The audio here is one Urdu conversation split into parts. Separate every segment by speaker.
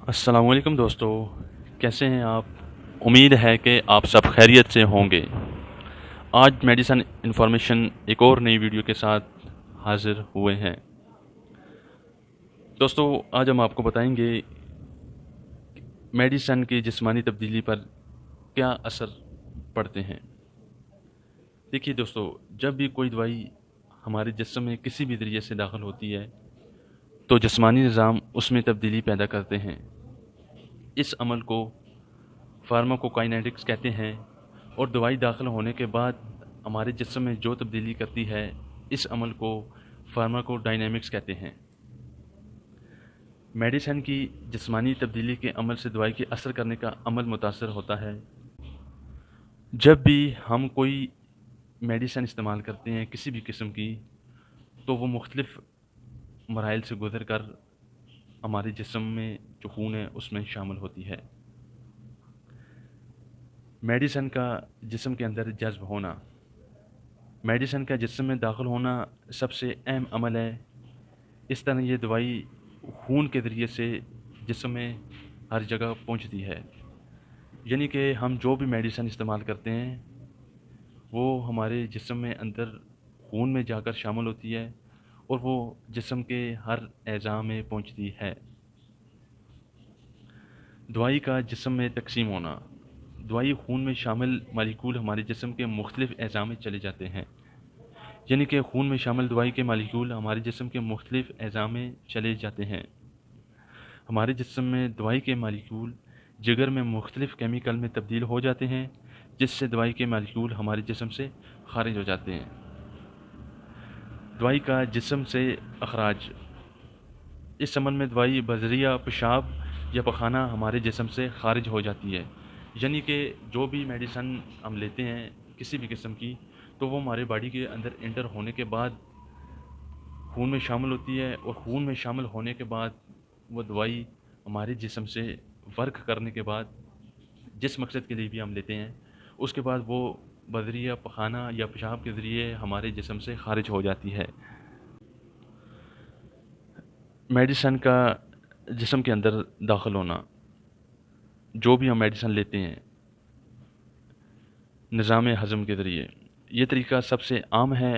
Speaker 1: السلام علیکم دوستو، کیسے ہیں آپ؟ امید ہے کہ آپ سب خیریت سے ہوں گے۔ آج میڈیسن انفارمیشن ایک اور نئی ویڈیو کے ساتھ حاضر ہوئے ہیں۔ دوستو، آج ہم آپ کو بتائیں گے میڈیسن کی جسمانی تبدیلی پر کیا اثر پڑتے ہیں۔ دیکھیے دوستو، جب بھی کوئی دوائی ہمارے جسم میں کسی بھی ذریعے سے داخل ہوتی ہے تو جسمانی نظام اس میں تبدیلی پیدا کرتے ہیں۔ اس عمل کو فارماکوکائنیٹکس کہتے ہیں، اور دوائی داخل ہونے کے بعد ہمارے جسم میں جو تبدیلی کرتی ہے اس عمل کو فارماکو ڈائنامکس کہتے ہیں۔ میڈیسن کی جسمانی تبدیلی کے عمل سے دوائی کے اثر کرنے کا عمل متاثر ہوتا ہے۔ جب بھی ہم کوئی میڈیسن استعمال کرتے ہیں کسی بھی قسم کی، تو وہ مختلف مراحل سے گزر کر ہمارے جسم میں جو خون ہے اس میں شامل ہوتی ہے۔ میڈیسن کا جسم کے اندر جذب ہونا، میڈیسن کا جسم میں داخل ہونا سب سے اہم عمل ہے۔ اس طرح یہ دوائی خون کے ذریعے سے جسم میں ہر جگہ پہنچتی ہے، یعنی کہ ہم جو بھی میڈیسن استعمال کرتے ہیں وہ ہمارے جسم میں اندر خون میں جا کر شامل ہوتی ہے اور وہ جسم کے ہر اعضاء میں پہنچتی ہے۔ دوائی کا جسم میں تقسیم ہونا، دوائی خون میں شامل مالیکول ہمارے جسم کے مختلف اعضاء میں چلے جاتے ہیں، یعنی کہ خون میں شامل دوائی کے مالیکول ہمارے جسم کے مختلف اعضاء میں چلے جاتے ہیں۔ ہمارے جسم میں دوائی کے مالیکول جگر میں مختلف کیمیکل میں تبدیل ہو جاتے ہیں، جس سے دوائی کے مالیکول ہمارے جسم سے خارج ہو جاتے ہیں۔ دوائی کا جسم سے اخراج، اس عمل میں دوائی بذریعہ پیشاب یا پخانہ ہمارے جسم سے خارج ہو جاتی ہے، یعنی کہ جو بھی میڈیسن ہم لیتے ہیں کسی بھی قسم کی، تو وہ ہمارے باڈی کے اندر انٹر ہونے کے بعد خون میں شامل ہوتی ہے، اور خون میں شامل ہونے کے بعد وہ دوائی ہمارے جسم سے ورک کرنے کے بعد جس مقصد کے لیے بھی ہم لیتے ہیں اس کے بعد وہ بذریعہ پخانہ یا پیشاب کے ذریعے ہمارے جسم سے خارج ہو جاتی ہے۔ میڈیسن کا جسم کے اندر داخل ہونا، جو بھی ہم میڈیسن لیتے ہیں نظام ہضم کے ذریعے، یہ طریقہ سب سے عام ہے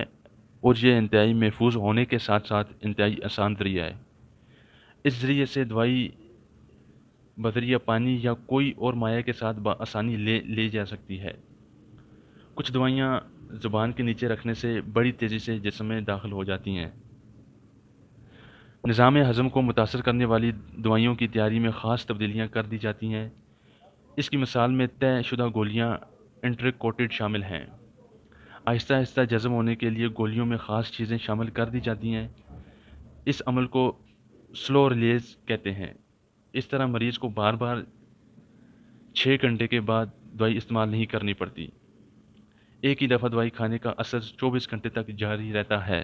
Speaker 1: اور یہ انتہائی محفوظ ہونے کے ساتھ ساتھ انتہائی آسان ذریعہ ہے۔ اس ذریعے سے دوائی بذریعہ پانی یا کوئی اور مائع کے ساتھ بآسانی لے جا سکتی ہے۔ کچھ دوائیاں زبان کے نیچے رکھنے سے بڑی تیزی سے جسم میں داخل ہو جاتی ہیں۔ نظام ہضم کو متاثر کرنے والی دوائیوں کی تیاری میں خاص تبدیلیاں کر دی جاتی ہیں۔ اس کی مثال میں طے شدہ گولیاں انٹرکوٹڈ شامل ہیں۔ آہستہ آہستہ جذب ہونے کے لیے گولیوں میں خاص چیزیں شامل کر دی جاتی ہیں۔ اس عمل کو سلو ریلیز کہتے ہیں۔ اس طرح مریض کو بار بار 6 گھنٹے کے بعد دوائی استعمال نہیں کرنی پڑتی۔ ایک ہی دفعہ دوائی کھانے کا اثر 24 گھنٹے تک جاری رہتا ہے۔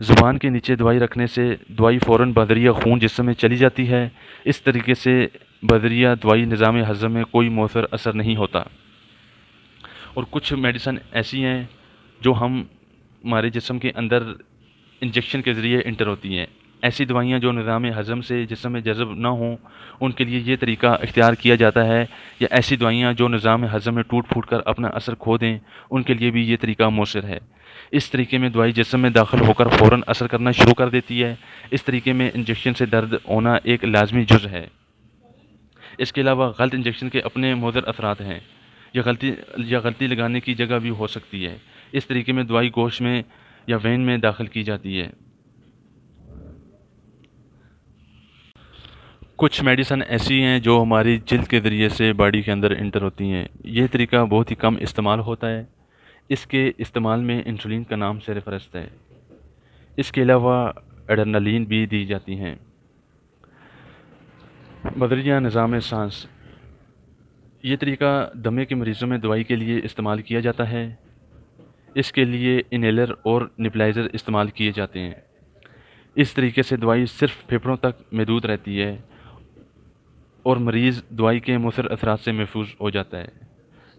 Speaker 1: زبان کے نیچے دوائی رکھنے سے دوائی فوراً بذریعہ خون جسم میں چلی جاتی ہے۔ اس طریقے سے بذریعہ دوائی نظام ہضم میں کوئی مؤثر اثر نہیں ہوتا۔ اور کچھ میڈیسن ایسی ہیں جو ہمارے جسم کے اندر انجیکشن کے ذریعے انٹر ہوتی ہیں۔ ایسی دوائیاں جو نظام ہضم سے جسم میں جذب نہ ہوں ان کے لیے یہ طریقہ اختیار کیا جاتا ہے، یا ایسی دوائیاں جو نظام ہضم میں ٹوٹ پھوٹ کر اپنا اثر کھو دیں ان کے لیے بھی یہ طریقہ مؤثر ہے۔ اس طریقے میں دوائی جسم میں داخل ہو کر فوراً اثر کرنا شروع کر دیتی ہے۔ اس طریقے میں انجیکشن سے درد ہونا ایک لازمی جزء ہے۔ اس کے علاوہ غلط انجیکشن کے اپنے مضر اثرات ہیں، یا غلطی لگانے کی جگہ بھی ہو سکتی ہے۔ اس طریقے میں دوائی گوشت میں یا وین میں داخل کی جاتی ہے۔ کچھ میڈیسن ایسی ہیں جو ہماری جلد کے ذریعے سے باڈی کے اندر انٹر ہوتی ہیں۔ یہ طریقہ بہت ہی کم استعمال ہوتا ہے۔ اس کے استعمال میں انسولین کا نام سرفہرست ہے۔ اس کے علاوہ ایڈرنالین بھی دی جاتی ہیں۔ بذریعہ نظام سانس، یہ طریقہ دمے کے مریضوں میں دوائی کے لیے استعمال کیا جاتا ہے۔ اس کے لیے انہیلر اور نیبلائزر استعمال کیے جاتے ہیں۔ اس طریقے سے دوائی صرف پھیپھڑوں تک محدود رہتی ہے اور مریض دوائی کے مؤثر اثرات سے محفوظ ہو جاتا ہے۔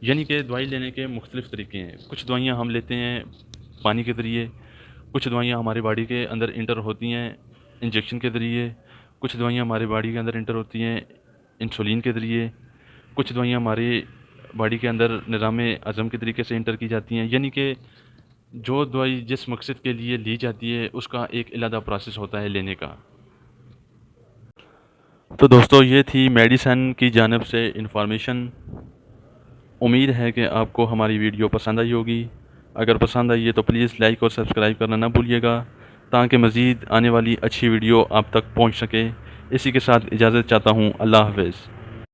Speaker 1: یعنی کہ دوائی لینے کے مختلف طریقے ہیں۔ کچھ دوائیاں ہم لیتے ہیں پانی کے ذریعے، کچھ دوائیاں ہماری باڈی کے اندر انٹر ہوتی ہیں انجیکشن کے ذریعے، کچھ دوائیاں ہمارے باڈی کے اندر انٹر ہوتی ہیں انسولین کے ذریعے، کچھ دوائیاں ہمارے باڈی کے اندر نظام ہضم کے طریقے سے انٹر کی جاتی ہیں، یعنی کہ جو دوائی جس مقصد کے لیے لی جاتی ہے اس کا ایک علیحدہ پروسیس ہوتا ہے لینے کا۔ تو دوستو یہ تھی میڈیسن کی جانب سے انفارمیشن۔ امید ہے کہ آپ کو ہماری ویڈیو پسند آئی ہوگی۔ اگر پسند آئی ہے تو پلیز لائک اور سبسکرائب کرنا نہ بھولیے گا تاکہ مزید آنے والی اچھی ویڈیو آپ تک پہنچ سکے۔ اسی کے ساتھ اجازت چاہتا ہوں، اللہ حافظ۔